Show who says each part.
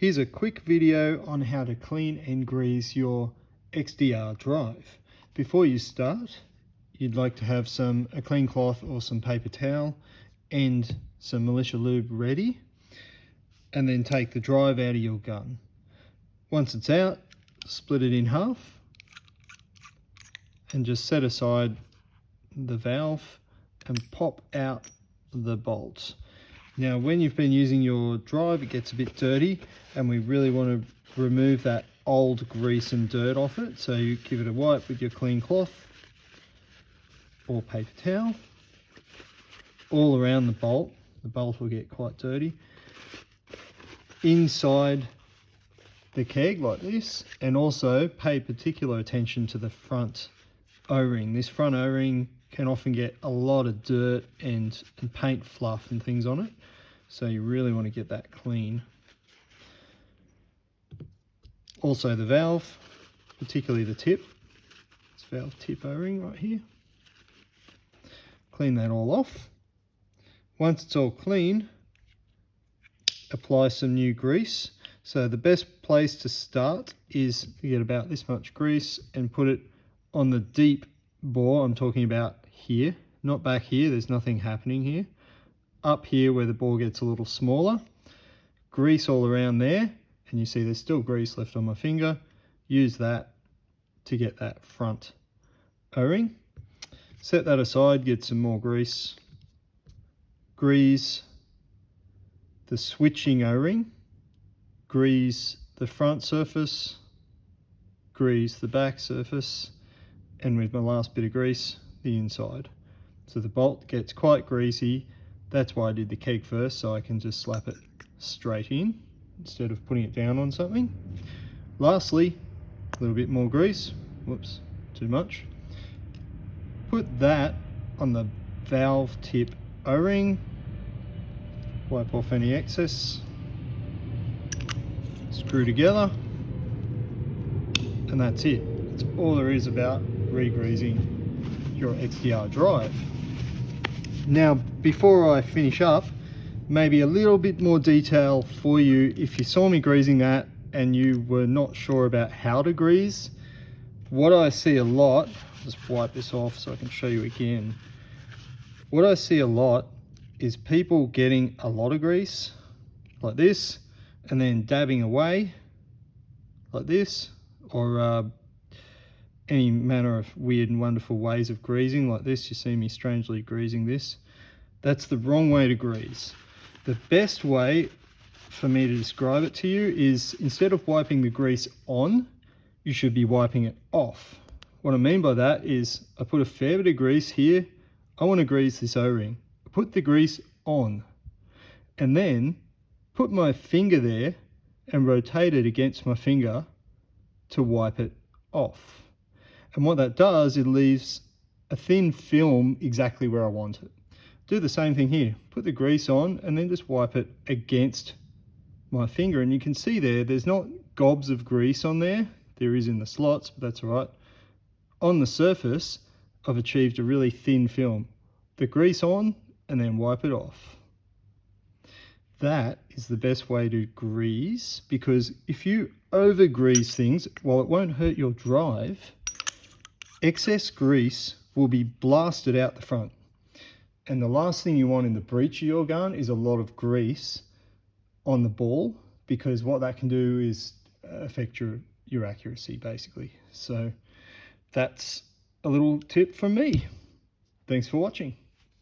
Speaker 1: Here's a quick video on how to clean and grease your XDR drive. Before you start, you'd like to have a clean cloth or some paper towel and some militia lube ready, and then take the drive out of your gun. Once it's out, split it in half and just set aside the valve and pop out the bolts. Now, when you've been using your drive, it gets a bit dirty and we really want to remove that old grease and dirt off it. So you give it a wipe with your clean cloth or paper towel all around the bolt. The bolt will get quite dirty. Inside the keg like this, and also pay particular attention to the front O-ring. This front O-ring can often get a lot of dirt and paint fluff and things on it, so you really want to get that clean. Also the valve, particularly the tip, this valve tip O-ring right here. Clean that all off. Once it's all clean, apply some new grease. So the best place to start is to get about this much grease and put it on the deep bore. I'm talking about here, not back here, there's nothing happening here. Up here where the bore gets a little smaller. Grease all around there, and you see there's still grease left on my finger. Use that to get that front O-ring. Set that aside, get some more grease. Grease the switching O-ring. Grease the front surface. Grease the back surface. And with my last bit of grease, the inside. So the bolt gets quite greasy. That's why I did the keg first, so I can just slap it straight in instead of putting it down on something. Lastly, a little bit more grease. Whoops, too much. Put that on the valve tip O-ring. Wipe off any excess. Screw together. And that's it. That's all there is about re-greasing your XDR drive. Now, before I finish up, maybe a little bit more detail for you. If you saw me greasing that and you were not sure about how to grease, what I see a lot, just wipe this off so I can show you again. What I see a lot is people getting a lot of grease like this and then dabbing away like this, or any manner of weird and wonderful ways of greasing like this. You see me strangely greasing this. That's the wrong way to grease. The best way for me to describe it to you is, instead of wiping the grease on, you should be wiping it off. What I mean by that is, I put a fair bit of grease here. I want to grease this O-ring. Put the grease on and then put my finger there and rotate it against my finger to wipe it off. And what that does, it leaves a thin film exactly where I want it. Do the same thing here. Put the grease on and then just wipe it against my finger. And you can see there's not gobs of grease on there. There is in the slots, but that's all right. On the surface, I've achieved a really thin film. The grease on and then wipe it off. That is the best way to grease, because if you over grease things, while it won't hurt your drive, excess grease will be blasted out the front. And the last thing you want in the breech of your gun is a lot of grease on the ball, because what that can do is affect your accuracy, basically. So that's a little tip from me. Thanks for watching.